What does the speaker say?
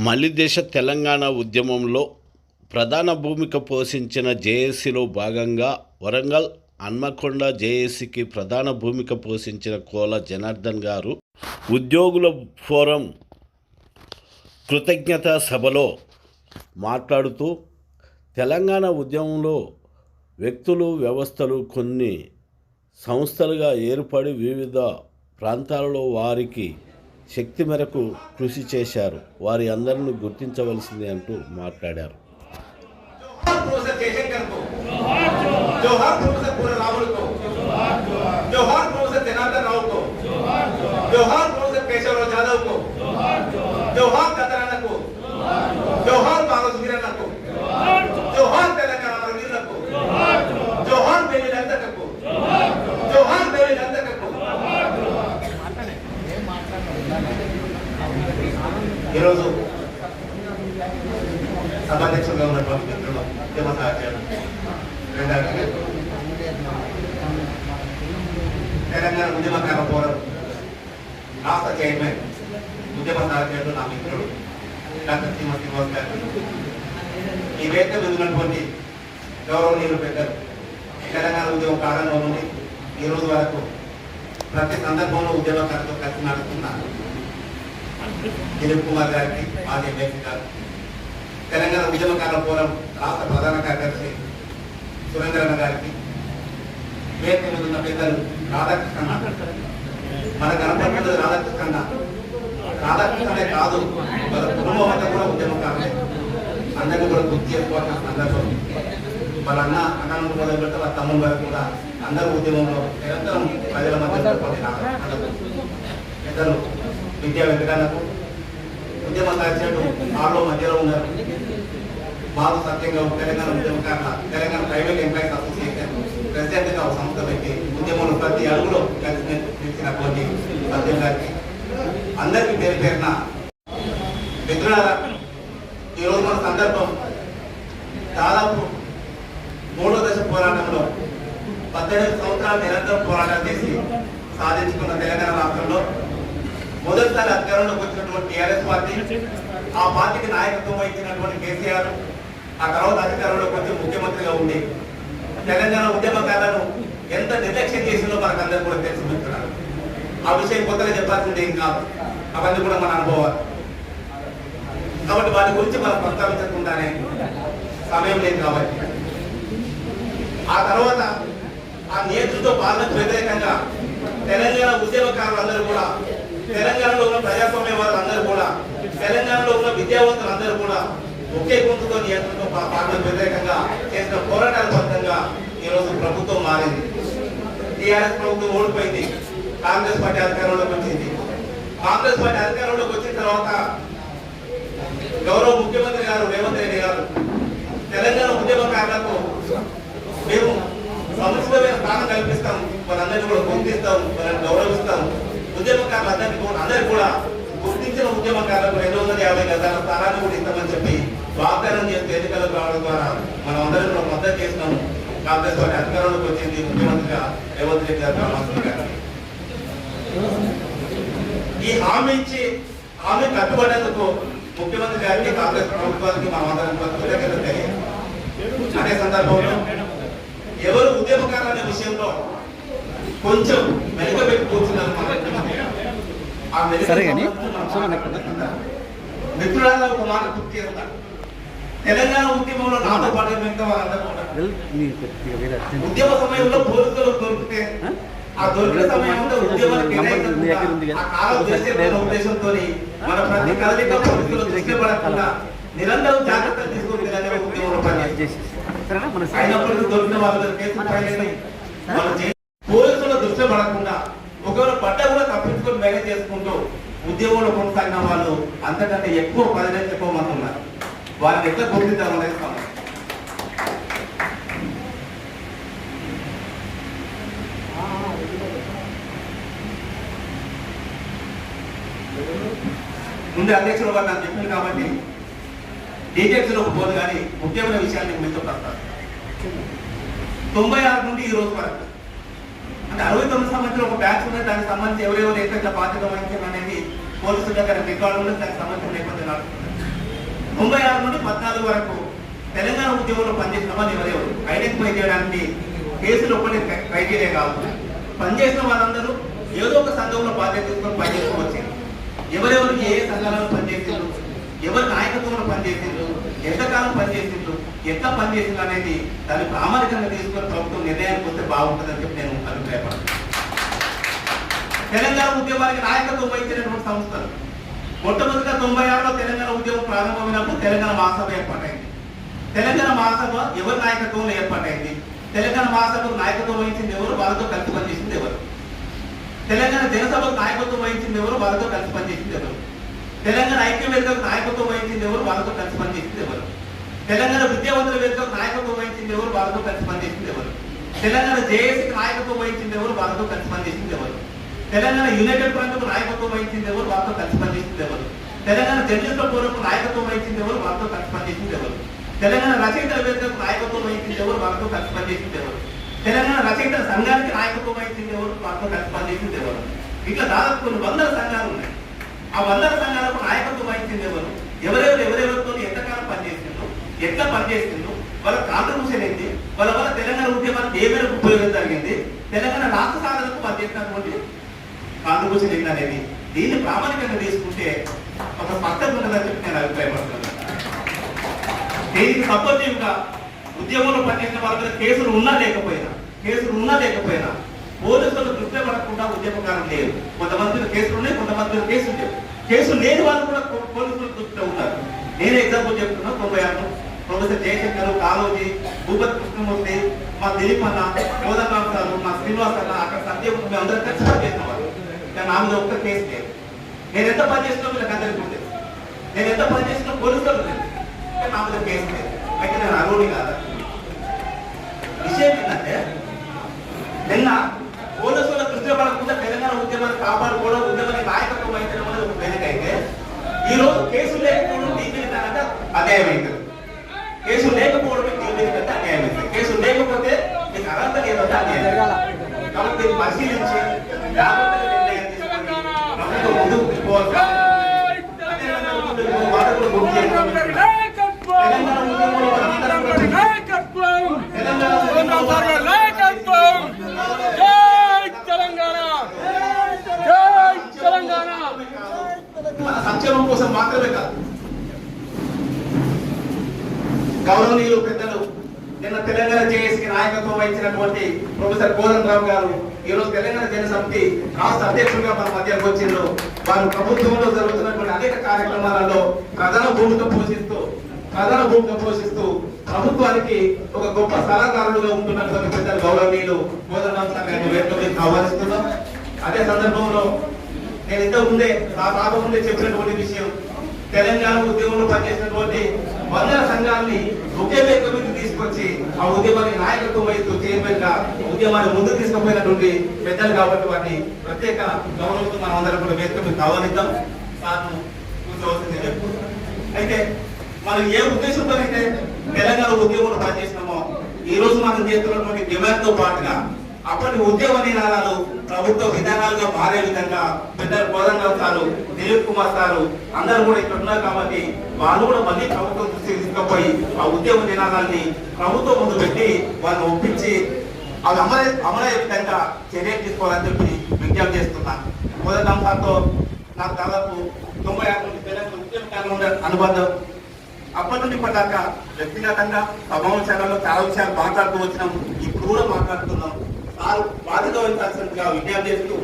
మలిదేశ తెలంగాణ ఉద్యమంలో ప్రధాన భూమిక పోషించిన జేఏసీలో భాగంగా వరంగల్ హన్మకొండ జేఏసీకి ప్రధాన భూమిక పోషించిన కోల జనార్దన్ గారు ఉద్యోగుల ఫోరం కృతజ్ఞతా సభలో మాట్లాడుతూ తెలంగాణ ఉద్యమంలో వ్యక్తులు వ్యవస్థలు కొన్ని సంస్థలుగా ఏర్పడి వివిధ ప్రాంతాలలో వారికి శక్తి మేరకు కృషి చేశారు. వారి అందరిని గుర్తించవలసింది అంటూ మాట్లాడారు. ఈరోజు సభాధ్యక్షులుగా ఉన్నటువంటి మిత్రులు ఉద్యమ సహచరులు తెలంగాణ ఉద్యమకార ఫోరం రాష్ట్ర చైర్మన్ ఉద్యమ సహచరులు నా మిత్రుడు డాక్టర్ శ్రీనివాస్ గారు, ఈ వేదిక మీద ఉన్నటువంటి గౌరవనీయులు పెద్దలు తెలంగాణ ఉద్యమం ప్రారంభం నుండి ఈ రోజు వరకు ప్రతి సందర్భంలో ఉద్యమకారులతో కలిసి నడుస్తున్నారు దిలీప్ కుమార్ గారికి, మాజీ ఎంపీ గారు, తెలంగాణ ఉద్యమకారుల ఫోరం రాష్ట్ర ప్రధాన కార్యదర్శి సురేంద్రన్న గారికి, వేదిక మీద ఉన్న పెద్దలు రాధాకృష్ణ, మన కనపడుతున్నది రాధాకృష్ణనే కాదు, వాళ్ళ కుటుంబం అంతా కూడా ఉద్యమకారులే. అందరినీ కూడా గుర్తు చేసుకోవాల్సిన సందర్భం. వాళ్ళ అన్న నుండి మొదలు పెడితే వాళ్ళ తమ్ముడు వరకు కూడా అందరూ ఉద్యమంలో నిరంతరం ప్రజల మధ్య పెద్దలు విద్యా వెంకటన్నకు, ఉద్యమ సహచరుడు ఆలో మధ్యలో ఉన్నారు మాధు సత్యంగా తెలంగాణ ఉద్యమకారుల Telangana private employees association president గా ఒక సంస్థ పెట్టి ఉద్యమంలో ప్రతి అడుగులో కలిసి నిలిచినటువంటి సత్యం గారికి, అందరికీ పేరు పేరున మిత్రులారా, ఈరోజు మన సందర్భం దాదాపు 3వ దశ పోరాటంలో 18 సంవత్సరాలు నిరంతరం పోరాటం చేసి సాధించుకున్న తెలంగాణ రాష్ట్రంలో మొదటిసారి అధికారంలోకి వచ్చినటువంటి టీఆర్ఎస్ పార్టీ, ఆ పార్టీకి నాయకత్వం వహించినటువంటి కేసీఆర్, ఆ తర్వాత అధికారంలోకి వచ్చి ముఖ్యమంత్రిగా ఉండి తెలంగాణ ఉద్యమకారులను ఎంత నిర్లక్ష్యం చేసిందో మనకు అందరూ కూడా తెలిసి పెడుతున్నారు. ఆ విషయం కొత్తగా చెప్పాల్సింది ఏం కాదు, అవన్నీ కూడా మన అనుభవాలు. కాబట్టి వాటి గురించి మనం ప్రస్తావించకుండానే సమయం లేదు. కాబట్టి ఆ తర్వాత ఆ నేతృత్వ పాలనకు వ్యతిరేకంగా తెలంగాణ ఉద్యమకారులందరూ కూడా, తెలంగాణలో ఉన్న ప్రజాస్వామ్య వాళ్ళందరూ కూడా, తెలంగాణలో ఉన్న విద్యావంతులందరూ కూడా ఒకే గొంతుతో నియంత్రణతో పాలనకు వ్యతిరేకంగా చేసిన పోరాటాల ఫలితంగా ఈరోజు ప్రభుత్వం మారింది. టీఆర్ఎస్ ప్రభుత్వం ఓడిపోయింది, కాంగ్రెస్ పార్టీ అధికారంలోకి వచ్చింది. కాంగ్రెస్ పార్టీ అధికారంలోకి వచ్చిన తర్వాత గౌరవ ముఖ్యమంత్రి గారు రేవంత్ రెడ్డి గారు తెలంగాణ ఉద్యమకారులకు మేము సముచితమైన స్థానం కల్పిస్తాం, వాళ్ళందరినీ కూడా గుర్తిస్తాం, వాళ్ళని గౌరవిస్తాం, అందరికీ కూడా గుర్తించిన ఉద్యమకారులకు 250 గజాల స్థానాన్ని కూడా ఇస్తామని చెప్పి వాగ్దానం చేసి ఎన్నికలకు రావడం ద్వారా మనం అందరం కూడా మద్దతు చేసినాము. కాంగ్రెస్ పార్టీ అధికారంలోకి వచ్చింది, ముఖ్యమంత్రిగా రేవంత్ రెడ్డి గారు. ఈ హామీ ఇచ్చి హామీ కట్టుబడేందుకు ముఖ్యమంత్రి గారికి, కాంగ్రెస్ ప్రభుత్వానికి మనం అందరం కృతజ్ఞతలు తెలియదు. అదే సందర్భంలో ఎవరు ఉద్యమకారులు అనే విషయంలో కొంచెం వెనుకబెట్టి కూర్చున్నారు. మిత్రుల ఒక మాట గుర్తు చేస్తారు, తెలంగాణ ఉద్యమంలో నాతో పాటు మిగతా వాళ్ళందరూ ఉద్యమ సమయంలో పోలీసులు దొరికితే ఆ దొరికిన సమయంలో ఉద్యమానికి ఉద్దేశంతో మన ప్రతి కదలిక పోలీసులు దృష్టి పడకుండా నిరంతరం జాగ్రత్తలు తీసుకుని తెలంగాణ ఉద్యమంలో పనిచేసి అయినప్పటికీ దొరికిన వాళ్ళ కేసులు పోలీసుల దృష్టి పడకుండా ఒకవేళ పడ్డ కూడా తప్పించుకొని మేనేజ్ చేసుకుంటూ ఉద్యమంలో కొనసాగిన వాళ్ళు అంతకంటే ఎక్కువ 10 రెట్లు ఎక్కువ మంది ఉన్నారు. వారిని ఎట్లా గుర్తించాలనేది ముందు అధ్యక్షులు వారు నాకు చెప్పింది కాబట్టి డీటెయిల్స్లోకి పోదు, కానీ ముఖ్యమైన విషయాన్ని మీతో ప్రస్తావిస్తాను. 96 నుండి ఈ రోజు వరకు అంటే 69 సంవత్సరం ఒక బ్యాచ్ ఉన్నది. దానికి సంబంధించి ఎవరెవరు ఎక్కడ బాధ్యత వహించారు అనేది పోలీసుల దగ్గర రికార్డు ఉన్నది. దానికి సంబంధించిన నేపథ్యం నడుస్తుంది. 96 నుండి 14 వరకు తెలంగాణ ఉద్యమంలో పనిచేసిన వాళ్ళు ఎవరెవరు ఐడెంటిఫై చేయడానికి కేసులు ఒకటి క్రైటీరియా కాదు. పనిచేసిన వాళ్ళందరూ ఏదో ఒక సంఘంలో బాధ్యత తీసుకొని పనిచేసుకోవచ్చు. ఎవరెవరు ఏ సంఘాలలో పనిచేసిండ్రు, ఎవరి నాయకత్వంలో పనిచేసిండ్రు, ఎంతకాలం పనిచేసిండ్రు, ఎట్లా పనిచేసిండ్రు అనేది దాన్ని ప్రామాణికంగా తీసుకొని ప్రభుత్వం నిర్ణయానికి వస్తే బాగుంటుందని చెప్పి నేను అభిప్రాయపడుతున్నాను. తెలంగాణ ఉద్యమానికి నాయకత్వం వహించినటువంటి సంస్థలు మొట్టమొదటిగా 96లో తెలంగాణ ఉద్యమం ప్రారంభమైనప్పుడు తెలంగాణ మహాసభ ఏర్పాటైంది. తెలంగాణ మహాసభ ఎవరి నాయకత్వంలో ఏర్పాటైంది, తెలంగాణ మహాసభకు నాయకత్వం వహించింది ఎవరు, వాళ్ళతో కలిసి పనిచేసింది ఎవరు, తెలంగాణ జనసభకు నాయకత్వం వహించింది ఎవరు, వాళ్ళతో కలిసి పనిచేసింది ఎవరు, తెలంగాణ ఐక్యవేదికకు నాయకత్వం వహించింది ఎవరు, వాళ్ళతో కలిసి పనిచేసింది ఎవరు, తెలంగాణ విద్యావంతుల వేదికకు నాయకత్వం వహించింది ఎవరు, వాళ్ళతో కలిసి పనిచేసింది ఎవరు, తెలంగాణ జేఏసీకి నాయకత్వం వహించింది ఎవరు, వాళ్ళతో కలిసి పనిచేసింది ఎవరు, తెలంగాణ యునైటెడ్ ఫ్రంట్కు నాయకత్వం వహించింది ఎవరు, వాళ్ళతో కలిసి పనిచేసింది ఎవరు, తెలంగాణ జర్నలిస్టుల ఫోరంకు నాయకత్వం వహించింది ఎవరు, వాళ్ళతో కలిసి పనిచేసింది ఎవరు, తెలంగాణ రచయితల వేదికకు నాయకత్వం వహించింది ఎవరు, వాళ్ళతో కలిసి పనిచేసింది ఎవరు, తెలంగాణ రచయితల సంఘానికి నాయకత్వం వహించింది ఎవరు, వాళ్ళతో కలిసి పనిచేసింది ఎవరు. ఇట్లా దాదాపు కొన్ని వందల సంఘాలు ఉన్నాయి. ఆ వందల సంఘాలకు నాయకత్వం వహించింది ఎవరు, ఎవరెవరితో ఎంతకాలం పనిచేసిండ్రు, ఎట్లా పనిచేసిండ్రు, వాళ్ళ కాంట్రిబ్యూషన్ ఏంటి, వాళ్ళ వల్ల తెలంగాణ ఉద్యమానికి ఏ మేరకు ఉపయోగం జరిగింది, తెలంగాణ రాష్ట్ర సాధనకు వాళ్ళు చేసినటువంటి కాంట్రిబ్యూషన్ ఏంటి అనేది దీన్ని ప్రామాణికంగా తీసుకుంటే ఒక స్పష్టత ఉంటుందని చెప్పి నేను అభిప్రాయపడుతున్నాను. దీనికి సపోర్టివ్గా ఉద్యమంలో పనిచేసిన వాళ్ళ మీద కేసులు ఉన్నా లేకపోయినా పోలీసులు దృష్టి పడకుండా ఉద్యమకారం లేదు. కొంతమంది మీద కేసులు ఉన్నాయి, కొంతమంది మీద కేసులు లేవు. కేసులు లేని వాళ్ళు కూడా పోలీసులు దృష్టిలో ఉన్నారు. నేను ఎగ్జాంపుల్ చెప్తున్నా. 96 ప్రొఫెసర్ జయశంకర్, కాళోజీ, భూపతి కృష్ణమూర్తి, మా దిలీప్ అన్న, కోదండరామ్ గారు, మా శ్రీనివాస్ అన్న, అక్కడ సత్యం మేము అందరం కలిసి పనిచేసిన వాళ్ళు. కానీ నా మీద ఒక్క కేసు లేదు. నేను ఎంత పని చేసినా వీళ్ళకి అందరికీ ఉండేది. నేను ఎంత పని చేసినా పోలీసులు లేదు. కానీ నా మీద కేసు లేదు. అయితే నేను అర్హుడి కాదా? విషయం ఏంటంటే నిన్న పోలీసుల దృష్టి పడకుండా తెలంగాణ ఉద్యమాన్ని కాపాడుకోవడం, ఉద్యమాన్ని నాయకత్వం వహించడం అనేది ఒక వెనకైతే ఈ రోజు కేసులు లేకపోవడం దీని కంటే అన్యాయం అవుతుంది. కేసులు లేకపోవడమే దీని కంటే అన్యాయం అవుతుంది. కేసులు లేకపోతే మీకు అర్హత లేదంటే అన్యాయం. కాబట్టి దీన్ని పరిశీలించి జాగ్రత్తగా నిర్ణయం తీసుకొని ప్రభుత్వం ముందుకు తీసుకోవాలి. తెలంగాణ మన సంక్షేమం కోసం మాత్రమే కాదు. గౌరవనీయులు పెద్దలు నిన్న తెలంగాణ జేఏసీకి నాయకత్వం వహించినటువంటి ప్రొఫెసర్ కోదండరామ్ గారు ఈ రోజు తెలంగాణ జన సమితి రాష్ట్ర అధ్యక్షులుగా మన మధ్యకు వచ్చిండ్రు. వారు ప్రభుత్వంలో జరుగుతున్నటువంటి అనేక కార్యక్రమాలలో ప్రధాన భూమిక పోషిస్తూ ప్రభుత్వానికి ఒక గొప్ప సలహాదారులుగా ఉంటున్నటువంటి పెద్దలు గౌరవనీయులు కోదండరామ్ సార్ గారిని వేదికపైకి ఆహ్వానిస్తున్నాం. అదే సందర్భంలో నేను ఇంతకుముందే చెప్పినటువంటి విషయం, తెలంగాణ ఉద్యమంలో పనిచేసినటువంటి వందల సంఘాలని ఒకే వేదిక మీద తీసుకొచ్చి ఆ ఉద్యమానికి నాయకత్వం వహిస్తూ చైర్మన్ గా ఉద్యమాన్ని ముందుకు తీసుకుపోయినటువంటి పెద్దలు కాబట్టి వారిని ప్రత్యేక గౌరవంతో మనం అందరం కూడా వేదిక మీద ఆహ్వానిద్దాం. సార్ను కూర్చోవలసింది. అయితే మనం ఏ ఉద్దేశంతో అయితే తెలంగాణ ఉద్యమంలో పనిచేసినామో ఈ రోజు మనం చేస్తున్నటువంటి డిమాండ్ తో పాటుగా అప్పటి ఉద్యమ నినాదాలు ప్రభుత్వ విధానాలుగా మారే విధంగా పెద్దలు కోదండరామ్ సారు, దిలీప్ కుమార్ సారు అందరూ కూడా ఇక్కడ ఉన్నారు. కాబట్టి వాళ్ళు కూడా మళ్ళీ ప్రభుత్వం దృష్టికి తీసుకుపోయి ఆ ఉద్యమ నినాదాన్ని ప్రభుత్వం ముందు పెట్టి వాళ్ళని ఒప్పించి అవి అమలయ్యే విధంగా చర్యలు తీసుకోవాలని చెప్పి విజ్ఞప్తి చేస్తున్నాను. కోదండరామ్ సార్తో నాకు దాదాపు 96 నుండి తెలంగాణ ఉద్యమకాలంలో ఉండే అనుబంధం. అప్పటి నుండి ఇప్పటిదాకా వ్యక్తిగతంగా సమావేశాలలో చాలా విషయాలు మాట్లాడుతూ వచ్చినాం. ఇప్పుడు కూడా మాట్లాడుతున్నాం. బాధ్యత వహించాల్సిందిగా విజ్ఞప్తి చేస్తూ